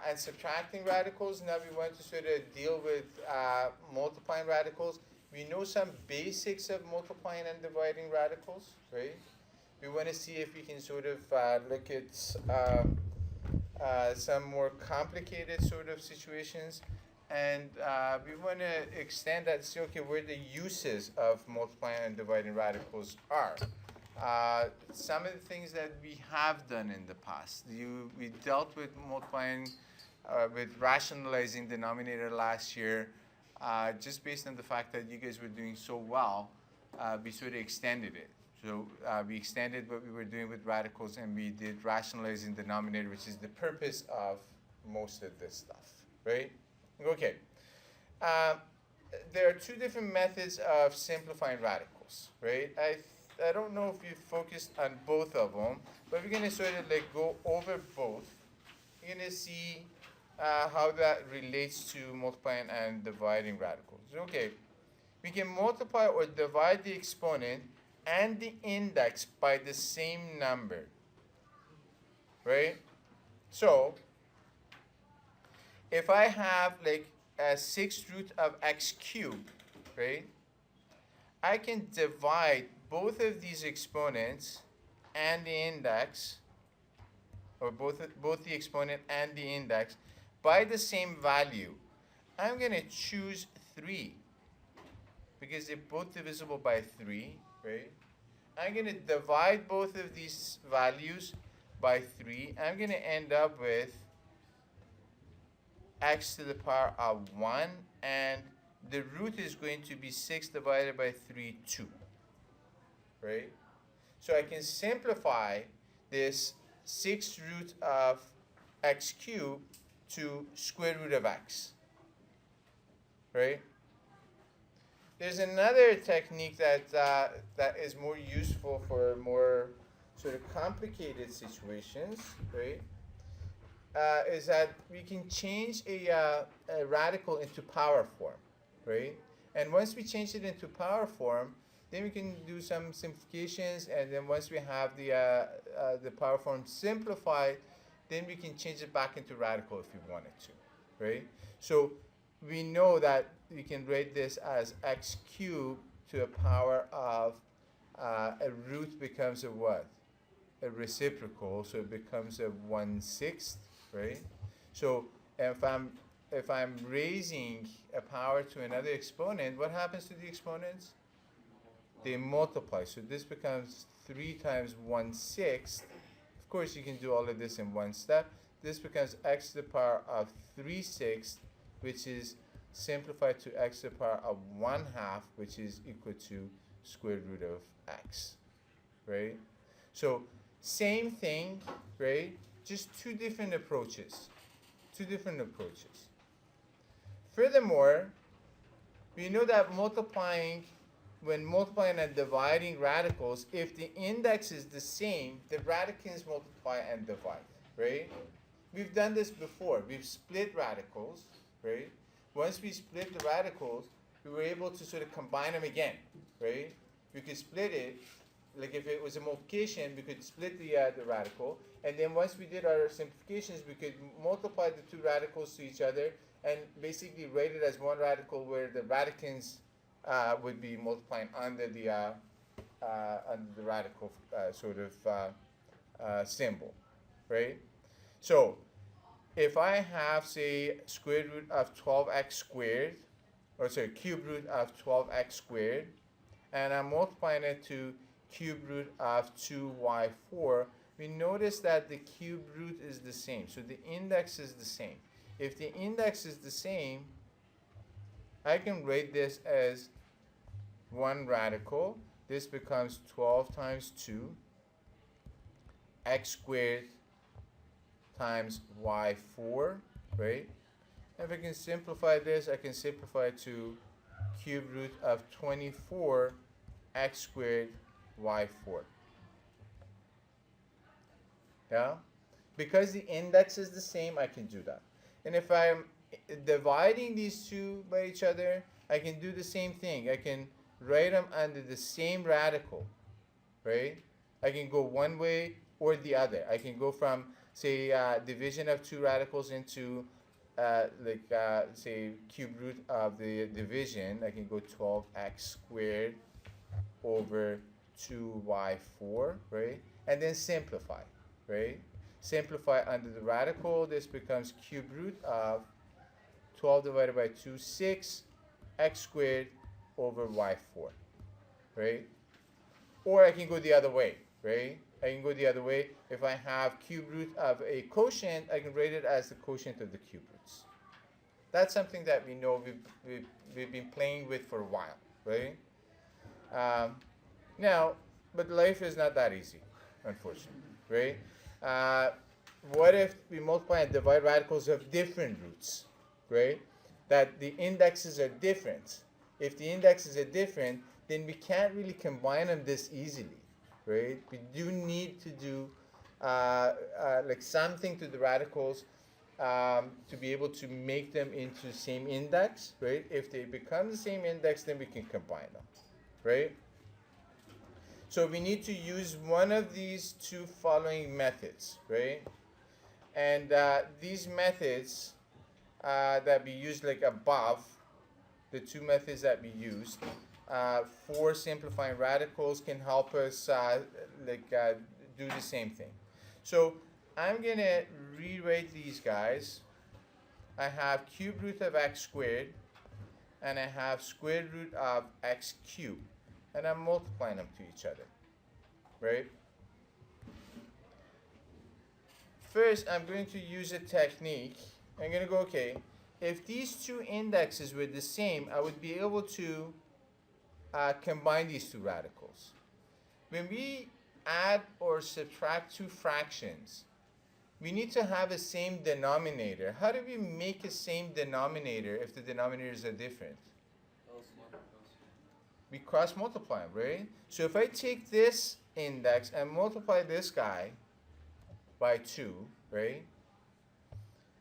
and subtracting radicals. Now we want to sort of deal with multiplying radicals. We know some basics of multiplying and dividing radicals, right? We want to see if we can sort of look at some more complicated sort of situations. And we want to extend that to see, okay, where the uses of multiplying and dividing radicals are. Some of the things that we have done in the past. We dealt with multiplying, with rationalizing denominator last year, just based on the fact that you guys were doing so well, we sort of extended it. So we extended what we were doing with radicals, and we did rationalizing denominator, which is the purpose of most of this stuff, right? Okay. There are two different methods of simplifying radicals, right? I don't know if you focused on both of them, but we're going to sort of like go over both. You're going to see how that relates to multiplying and dividing radicals. Okay, we can multiply or divide the exponent and the index by the same number, right? So, if I have like a 6th root of x cubed, right? I can divide both of these exponents and the index, or both the exponent and the index, by the same value. I'm going to choose 3 because they're both divisible by 3, right? I'm going to divide both of these values by 3. I'm going to end up with x to the power of 1, and the root is going to be 6 divided by 3, 2. Right? So I can simplify this 6th root of x cubed to square root of x. Right? There's another technique that is more useful for more sort of complicated situations, right? Is that we can change a radical into power form, right? And once we change it into power form, then we can do some simplifications, and then once we have the power form simplified, then we can change it back into radical if we wanted to, right? So we know that we can write this as x cubed to a power of a root becomes a what? A reciprocal, so it becomes a 1/6, right? So if I'm raising a power to another exponent, what happens to the exponents? They multiply. So this becomes 3 times 1/6. Of course, you can do all of this in one step. This becomes x to the power of 3/6, which is simplified to x to the power of 1/2, which is equal to square root of x, right? So same thing, right? Just two different approaches. Furthermore, we know that when multiplying and dividing radicals, if the index is the same, the radicals multiply and divide, right? We've done this before. We've split radicals, right? Once we split the radicals, we were able to sort of combine them again, right? We could split it, like if it was a multiplication, we could split the radical, and then once we did our simplifications, we could multiply the two radicals to each other and basically write it as one radical where the radicands would be multiplying under the radical sort of symbol, right? So if I have, say, square root of 12x squared, or sorry, cube root of 12x squared, and I'm multiplying it to cube root of 2y4, we notice that the cube root is the same. So the index is the same. If the index is the same, I can write this as one radical. This becomes 12 times 2, x squared times y4, right? If I can simplify this, I can simplify to cube root of 24 x squared y4. Yeah? Because the index is the same, I can do that. And if I'm dividing these two by each other, I can do the same thing. I can write them under the same radical, right? I can go one way or the other. I can go from say division of two radicals into say cube root of the division, I can go 12x squared over 2y4, right? And then simplify, right? Simplify under the radical, this becomes cube root of 12 divided by 2, 6, x squared over y4, right? Or I can go the other way, right? I can go the other way. If I have cube root of a quotient, I can write it as the quotient of the cube roots. That's something that we know we've been playing with for a while, right? Now, but life is not that easy, unfortunately, right? What if we multiply and divide radicals of different roots, right? That the indexes are different. If the indexes are different, then we can't really combine them this easily, right? We do need to do like something to the radicals to be able to make them into the same index, right? If they become the same index, then we can combine them, right? So we need to use one of these two following methods, right? And these methods that we use like above, the two methods that we used for simplifying radicals can help us do the same thing. So I'm going to rewrite these guys. I have cube root of x squared, and I have square root of x cubed. And I'm multiplying them to each other, right? First, I'm going to use a technique. I'm going to go, okay, if these two indexes were the same, I would be able to combine these two radicals. When we add or subtract two fractions, we need to have a same denominator. How do we make a same denominator if the denominators are different? We cross multiply them, right? So if I take this index and multiply this guy by 2, right?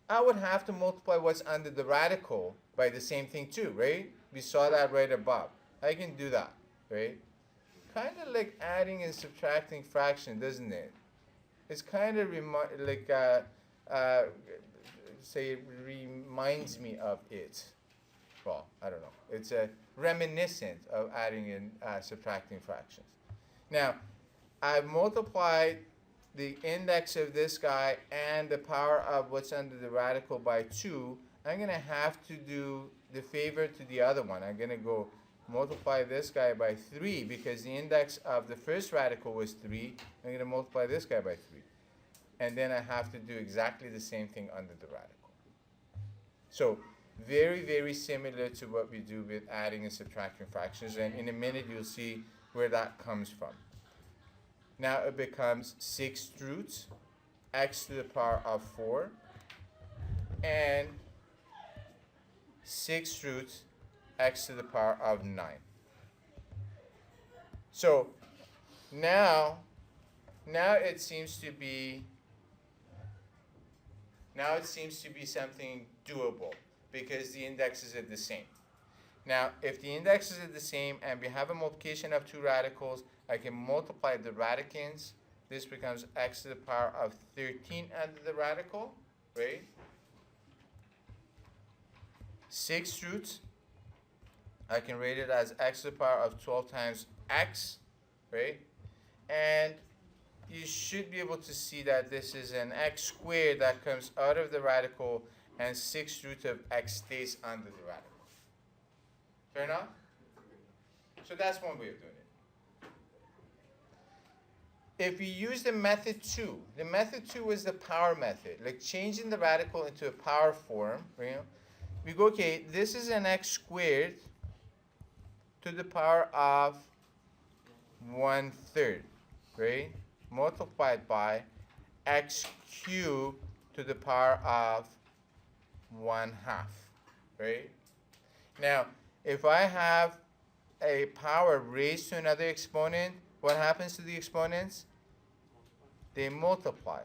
I would have to multiply what's under the radical by the same thing too, right? We saw that right above. I can do that, right? Kind of like adding and subtracting fraction, doesn't it? It's kind of say it reminds me of it. Well, I don't know. It's a reminiscent of adding and subtracting fractions. Now, I've multiplied the index of this guy and the power of what's under the radical by 2. I'm going to have to do the favor to the other one. I'm going to go multiply this guy by 3 because the index of the first radical was 3. I'm going to multiply this guy by 3. And then I have to do exactly the same thing under the radical. So very, very similar to what we do with adding and subtracting fractions. And in a minute, you'll see where that comes from. Now it becomes 6 roots x to the power of 4 and 6 roots x to the power of 9. So now it seems to be something doable because the indexes are the same. Now, if the indexes are the same and we have a multiplication of two radicals, I can multiply the radicands. This becomes x to the power of 13 under the radical, right? 6 roots, I can write it as x to the power of 12 times x, right? And you should be able to see that this is an x squared that comes out of the radical and 6 root of x stays under the radical. Fair enough? So that's one way of doing it. If we use the method 2, the method 2 is the power method, like changing the radical into a power form. You know? We go, okay, this is an x squared to the power of 1/3, right? Multiplied by x cubed to the power of 1/2, right? Now, if I have a power raised to another exponent, what happens to the exponents? They multiply.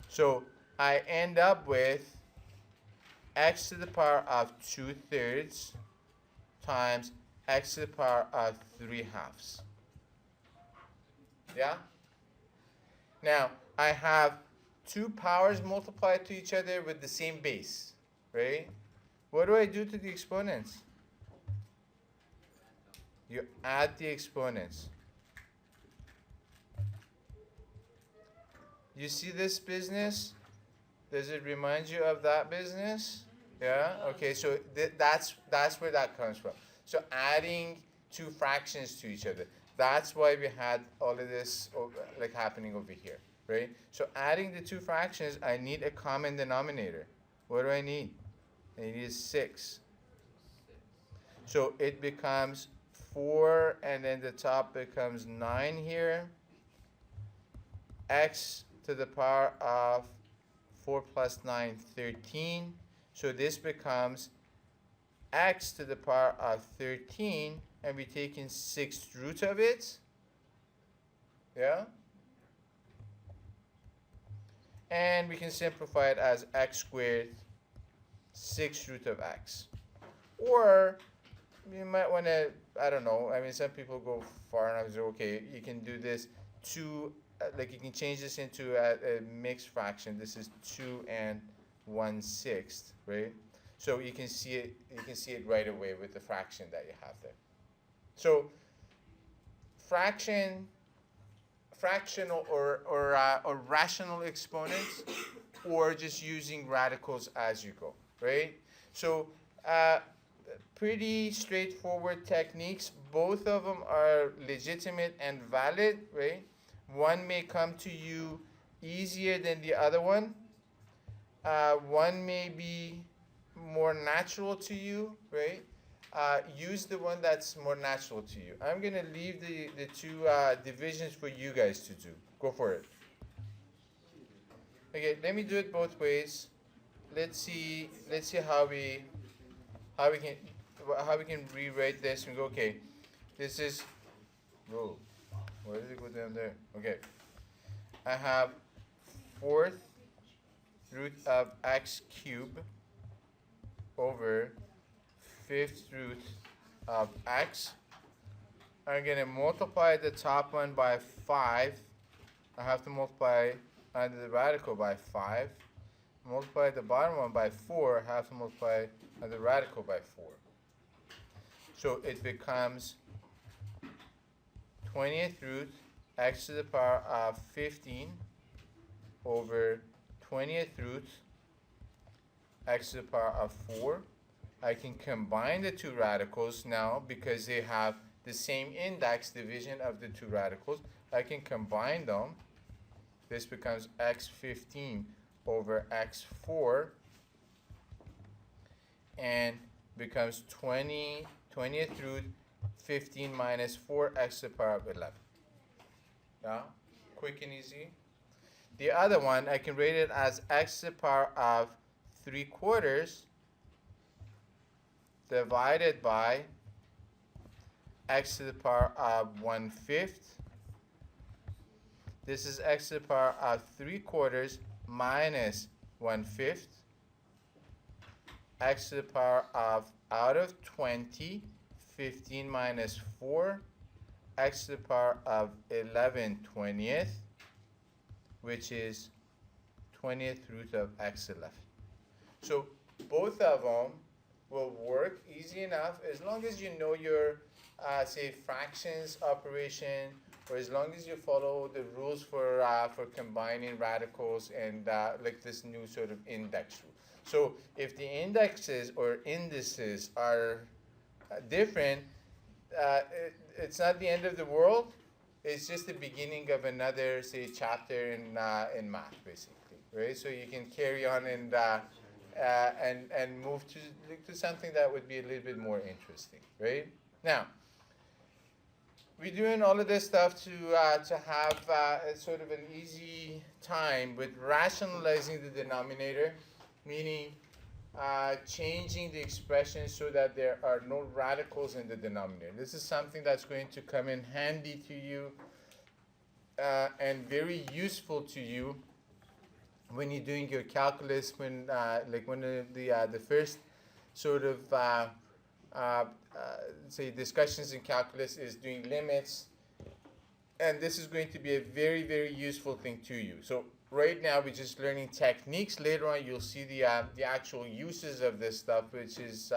So I end up with x to the power of 2/3 times x to the power of 3/2. Yeah? Now, I have two powers multiplied to each other with the same base, right? What do I do to the exponents? You add the exponents. You see this business? Does it remind you of that business? Yeah? Okay, so that's where that comes from. So adding two fractions to each other. That's why we had all of this like happening over here, right? So adding the two fractions, I need a common denominator. What do I need? I need 6. So it becomes 4, and then the top becomes 9 here. X to the power of 4 plus 9, 13. So this becomes x to the power of 13, and we're taking 6th root of it. Yeah? And we can simplify it as x squared 6th root of x. Or you might want to, I don't know, I mean, some people go far enough and say, okay, you can do this like you can change this into a mixed fraction. This is 2 and 1/6, right? So you can see it right away with the fraction that you have there. So fractional or rational exponents, or just using radicals as you go, right? So pretty straightforward techniques. Both of them are legitimate and valid, right? One may come to you easier than the other one. One may be more natural to you, right? Use the one that's more natural to you. I'm going to leave the two divisions for you guys to do. Go for it. Okay, let me do it both ways. Let's see how we can rewrite this and go, okay, this is, whoa, why did it go down there? Okay, I have 4th root of x cubed over 5th root of x. I'm going to multiply the top one by 5. I have to multiply under the radical by 5. Multiply the bottom one by 4. I have to multiply under the radical by 4. So it becomes 20th root x to the power of 15 over 20th root x to the power of 4. I can combine the two radicals now because they have the same index, division of the two radicals. I can combine them. This becomes x15 over x4 and becomes 20th root 15 minus 4x to the power of 11. Yeah, quick and easy. The other one, I can write it as x to the power of 3/4 divided by x to the power of 1/5. This is x to the power of 3/4 minus 1/5. X to the power of, out of 20, 15 minus 4, x to the power of 11/20th, which is 20th root of x11. So both of them will work easy enough as long as you know your, say, fractions operation, or as long as you follow the rules for combining radicals and like this new sort of index rule. So if the indexes or indices are different, it's not the end of the world. It's just the beginning of another, say, chapter in math, basically, right? So you can carry on and move to something that would be a little bit more interesting, right? Now, we're doing all of this stuff to have a sort of an easy time with rationalizing the denominator, meaning changing the expression so that there are no radicals in the denominator. This is something that's going to come in handy to you and very useful to you when you're doing your calculus, when like one of the first sort of say discussions in calculus is doing limits. And this is going to be a very, very useful thing to you. So right now we're just learning techniques. Later on you'll see the actual uses of this stuff, which is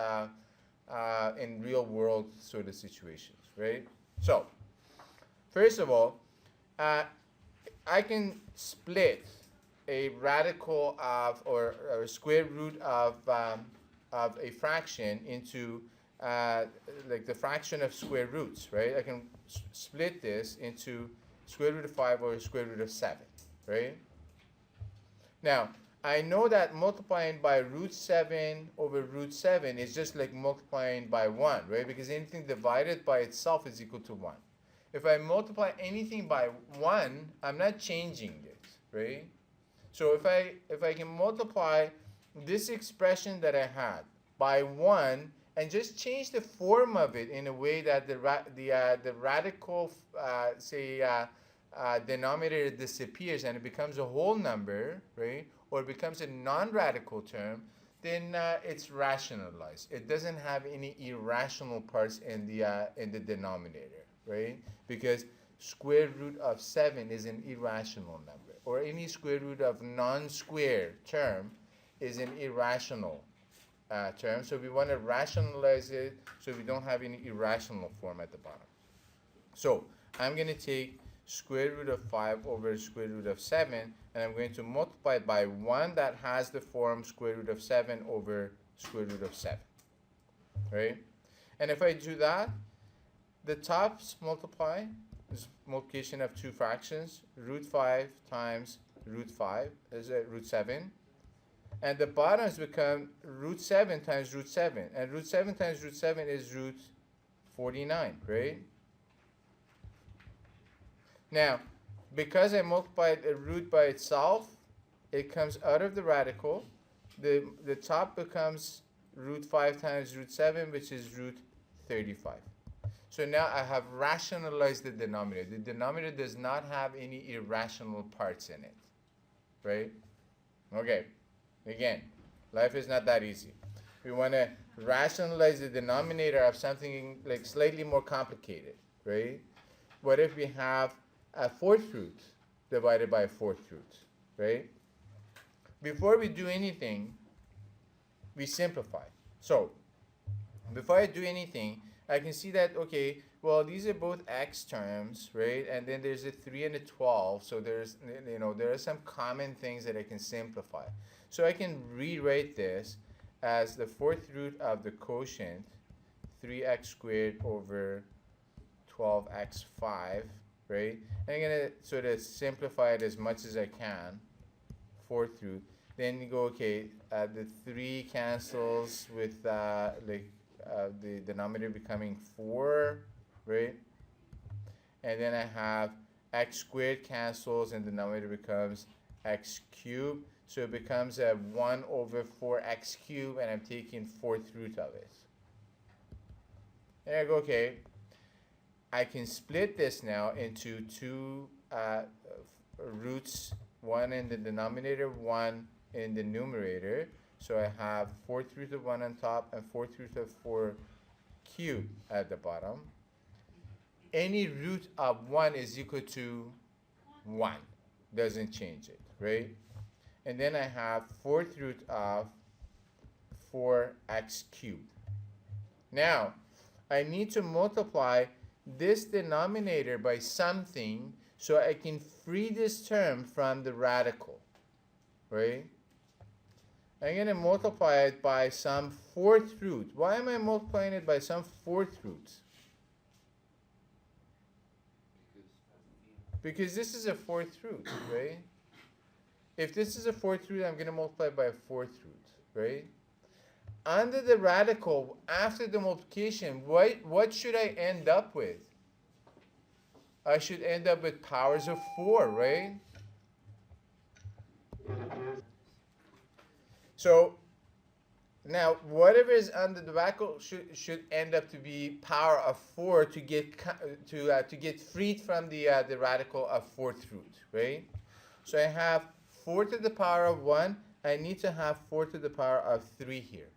in real world sort of situations, right? So first of all, uh, I can split a radical of or a square root of a fraction into like the fraction of square roots, right? I can split this into square root of 5 or square root of 7, right? Now, I know that multiplying by root 7 over root 7 is just like multiplying by 1, right? Because anything divided by itself is equal to 1. If I multiply anything by 1, I'm not changing it, right? So if I can multiply this expression that I had by 1 and just change the form of it in a way that the radical denominator disappears and it becomes a whole number, right? Or it becomes a non-radical term, then it's rationalized. It doesn't have any irrational parts in the denominator, right? Because square root of 7 is an irrational number, or any square root of non-square term is an irrational term. So we want to rationalize it so we don't have any irrational form at the bottom. So I'm going to take square root of 5 over square root of 7, and I'm going to multiply it by 1 that has the form square root of 7 over square root of 7, right? And if I do that, the tops multiply is multiplication of two fractions, root 5 times root 5 is root 7. And the bottoms become root 7 times root 7. And root 7 times root 7 is root 49, right? Now, because I multiplied a root by itself, it comes out of the radical. The top becomes root 5 times root 7, which is root 35. So now I have rationalized the denominator. The denominator does not have any irrational parts in it, right? Okay, again, life is not that easy. We want to rationalize the denominator of something like slightly more complicated, right? What if we have a fourth root divided by a fourth root, right? Before we do anything, we simplify. So, before I do anything, I can see that, okay, well, these are both x terms, right? And then there's a 3 and a 12, so there's, there are some common things that I can simplify. So I can rewrite this as the fourth root of the quotient, 3x squared over 12x5, right? And I'm going to sort of simplify it as much as I can, fourth root. Then you go, okay, the 3 cancels with the denominator becoming 4, right? And then I have x squared cancels and the denominator becomes x cubed. So it becomes a 1 over 4x cubed, and I'm taking fourth root of it. And I go, okay, I can split this now into two roots, one in the denominator, one in the numerator. So I have fourth root of 1 on top and fourth root of 4 cubed at the bottom. Any root of 1 is equal to 1. Doesn't change it, right? And then I have fourth root of 4x cubed. Now, I need to multiply this denominator by something so I can free this term from the radical, right? I'm going to multiply it by some fourth root. Why am I multiplying it by some fourth root? Because this is a fourth root, right? If this is a fourth root, I'm going to multiply by a fourth root, right? Under the radical, after the multiplication, what should I end up with? I should end up with powers of 4, right? So now whatever is under the radical should end up to be power of 4 to get freed from the radical of fourth root, right? So I have 4 to the power of 1. I need to have 4 to the power of 3 here.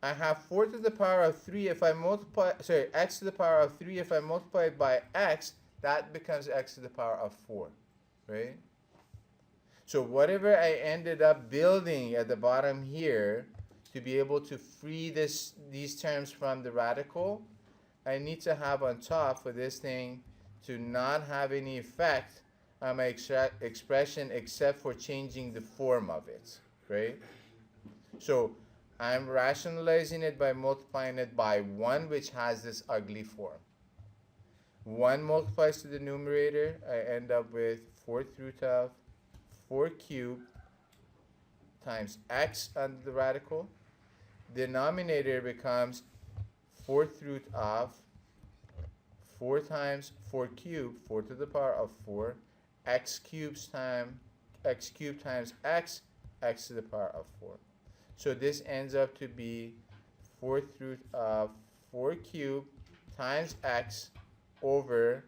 I have 4 to the power of 3 if I multiply, x to the power of 3 if I multiply it by x, that becomes x to the power of 4, right? So whatever I ended up building at the bottom here to be able to free these terms from the radical, I need to have on top for this thing to not have any effect on my expression except for changing the form of it, right? So I'm rationalizing it by multiplying it by 1, which has this ugly form. 1 multiplies to the numerator, I end up with 4th root of 4 cubed times x under the radical. Denominator becomes 4th root of 4 times 4 cubed, 4 to the power of 4, x cubed times x, x to the power of 4. So this ends up to be 4th root of 4 cubed times x over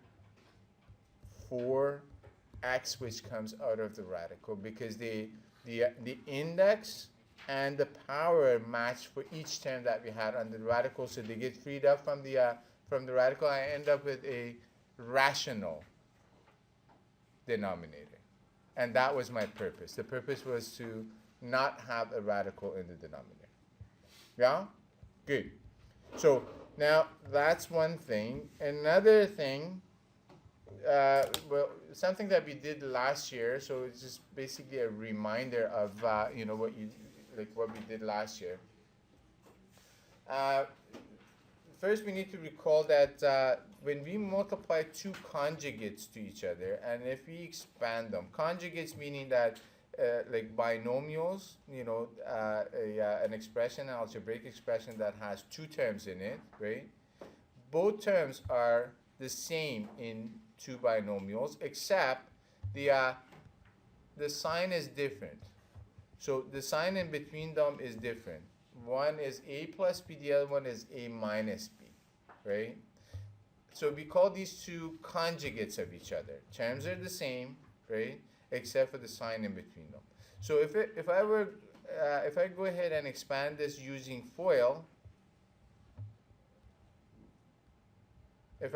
4x, which comes out of the radical, because the index and the power match for each term that we had under the radical, so they get freed up from the radical. I end up with a rational denominator. And that was my purpose. The purpose was to not have a radical in the denominator. Yeah? Good. So now that's one thing. Another thing, well, something that we did last year, so it's just basically a reminder of what we did last year. First, we need to recall that when we multiply two conjugates to each other, and if we expand them, conjugates meaning that like binomials, an expression, an algebraic expression that has two terms in it, right? Both terms are the same in two binomials, except the sign is different. So the sign in between them is different. One is a plus b, the other one is a minus b, right? So we call these two conjugates of each other. Terms are the same, right? Except for the sign in between them. So if I go ahead and expand this using FOIL, I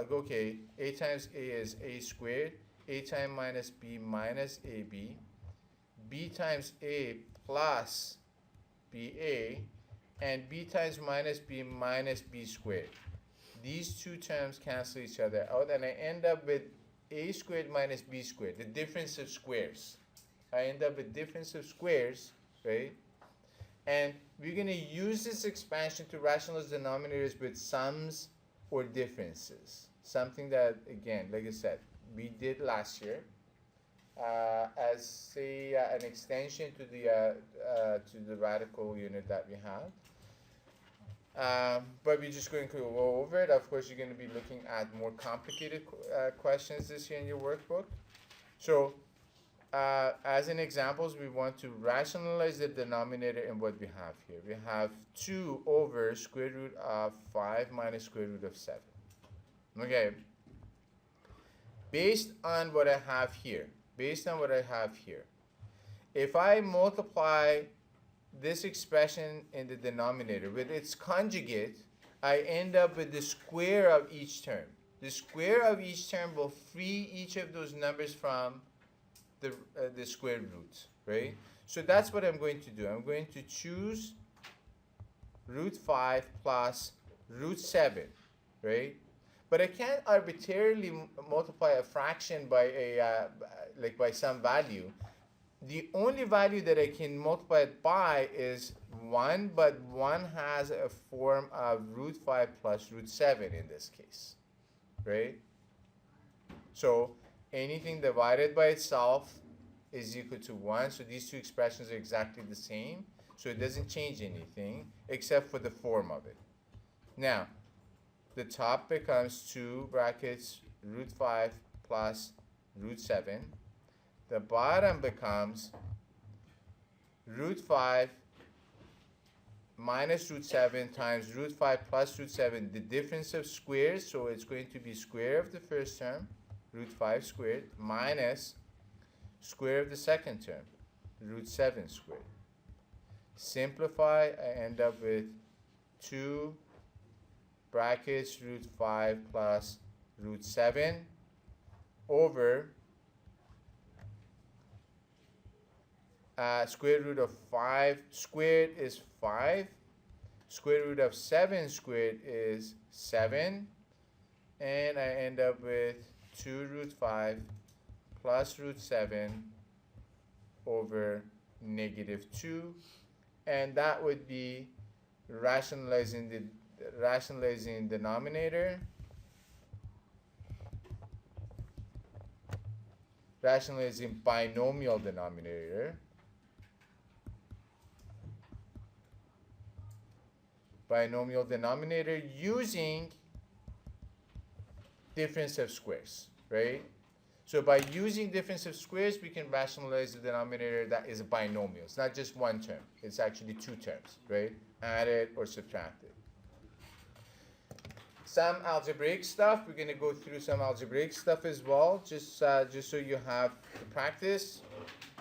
go, okay, a times a is a squared, a times minus b minus ab, b times a plus ba, and b times minus b squared. These two terms cancel each other out, and I end up with a squared minus b squared, the difference of squares. I end up with difference of squares, right? And we're going to use this expansion to rationalize denominators with sums or differences. Something that, again, like I said, we did last year as, say, an extension to the radical unit that we have. But we're just going to go over it. Of course, you're going to be looking at more complicated questions this year in your workbook. So, as in examples, we want to rationalize the denominator in what we have here. We have 2 over square root of 5 minus square root of 7. Okay. Based on what I have here, if I multiply this expression in the denominator with its conjugate, I end up with the square of each term. The square of each term will free each of those numbers from the square root, right? So that's what I'm going to do. I'm going to choose root 5 plus root 7, right? But I can't arbitrarily multiply a fraction by by some value. The only value that I can multiply it by is 1, but 1 has a form of root 5 plus root 7 in this case, right? So anything divided by itself is equal to 1. So these two expressions are exactly the same. So it doesn't change anything except for the form of it. Now, the top becomes 2 brackets root 5 plus root 7. The bottom becomes root 5 minus root 7 times root 5 plus root 7, the difference of squares. So it's going to be square of the first term, root 5 squared, minus square of the second term, root 7 squared. Simplify, I end up with 2 brackets root 5 plus root 7 over square root of 5 squared is 5. Square root of 7 squared is 7. And I end up with 2 root 5 plus root 7 over negative 2. And that would be rationalizing denominator. Rationalizing binomial denominator. Binomial denominator using difference of squares, right? So by using difference of squares, we can rationalize the denominator that is a binomial. It's not just one term. It's actually two terms, right? Added or subtracted. Some algebraic stuff. We're going to go through some algebraic stuff as well, just so you have the practice,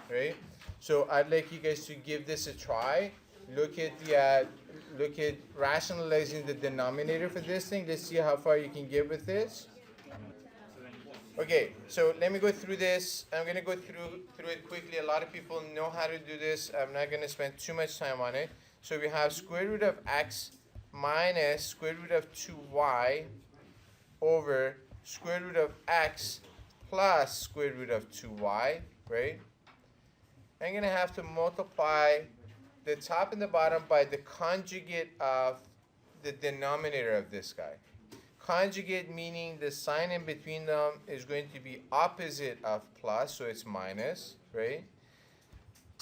right? So I'd like you guys to give this a try. Look at rationalizing the denominator for this thing. Let's see how far you can get with this. Okay, so let me go through this. I'm going to go through it quickly. A lot of people know how to do this. I'm not going to spend too much time on it. So we have square root of x minus square root of 2y over square root of x plus square root of 2y, right? I'm going to have to multiply the top and the bottom by the conjugate of the denominator of this guy. Conjugate meaning the sign in between them is going to be opposite of plus, so it's minus, right?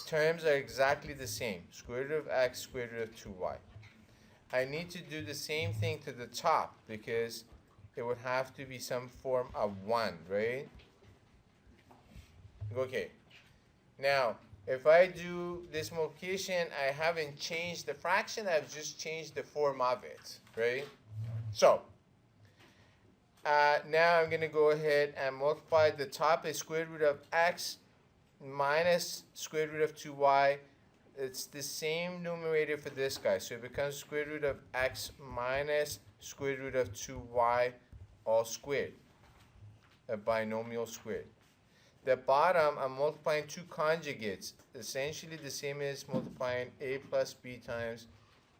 Terms are exactly the same. Square root of x, square root of 2y. I need to do the same thing to the top because it would have to be some form of 1, right? Okay. Now, if I do this multiplication, I haven't changed the fraction, I've just changed the form of it, right? So, now I'm going to go ahead and multiply. The top is square root of x minus square root of 2y. It's the same numerator for this guy. So it becomes square root of x minus square root of 2y all squared. A binomial squared. The bottom, I'm multiplying two conjugates. Essentially the same as multiplying a plus b times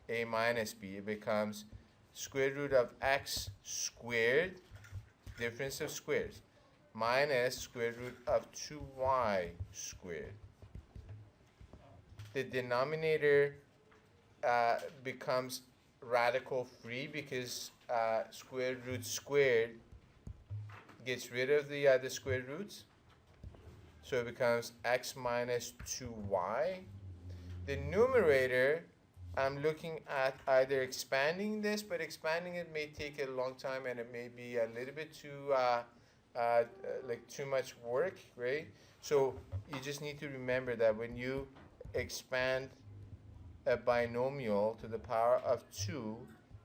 a minus b. It becomes square root of x squared, difference of squares, minus square root of 2y squared. The denominator becomes radical free because square root squared gets rid of the square roots. So it becomes x minus 2y. The numerator, I'm looking at either expanding this, but expanding it may take a long time and it may be a little bit too like too much work, right? So you just need to remember that when you expand a binomial to the power of 2,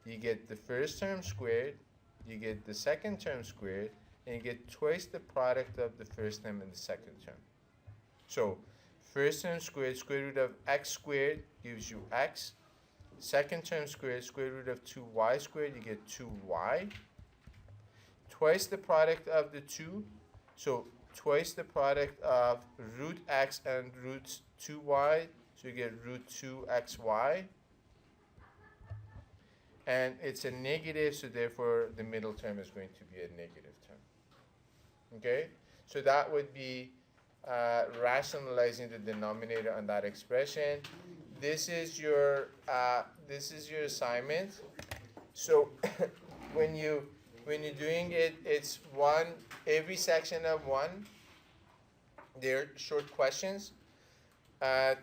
you get the first term squared, you get the second term squared, and you get twice the product of the first term and the second term. So first term squared, square root of x squared gives you x. Second term squared, square root of 2y squared, you get 2y. Twice the product of the 2, so twice the product of root x and root 2y, so you get root 2xy. And it's a negative, so therefore the middle term is going to be a negative term. Okay? So that would be rationalizing the denominator on that expression. This is your assignment. So when you're doing it, it's every section of 1. They're short questions.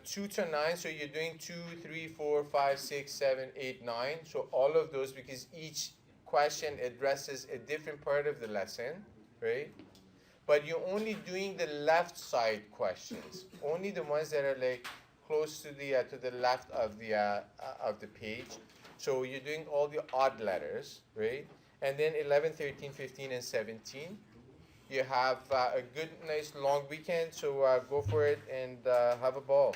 2 to 9, so you're doing 2, 3, 4, 5, 6, 7, 8, 9. So all of those, because each question addresses a different part of the lesson, right? But you're only doing the left side questions, only the ones that are like close to the left of the page. So you're doing all the odd letters, right? And then 11, 13, 15, and 17. You have a good, nice, long weekend, so go for it and have a ball.